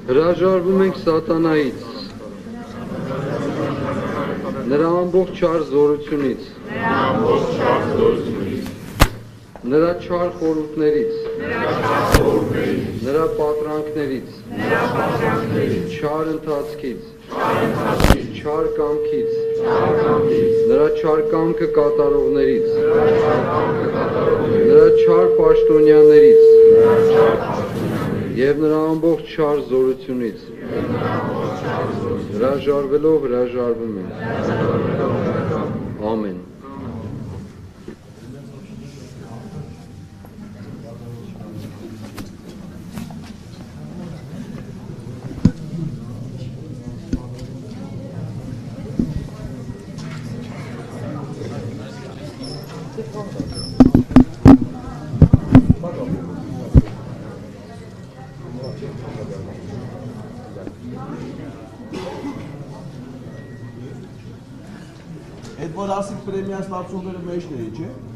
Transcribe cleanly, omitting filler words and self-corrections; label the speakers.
Speaker 1: Հրաժարվում ենք սատանայից, նրա ամբողջ չար զորությունից, նրա չար խորհուրդներից, նրա պատրանքներից, չար ընթացքից, չար կամքից, նրա չար կամքը կատարողներից, նրա չար պաշտոնյաներից և նրա ամբողջ չար զորությունից հրաժարվելով հրաժարվում ենք։ Ամեն։
Speaker 2: Այդ որ ասիկ պրեմիան ստացողները մեջն էի, չէ։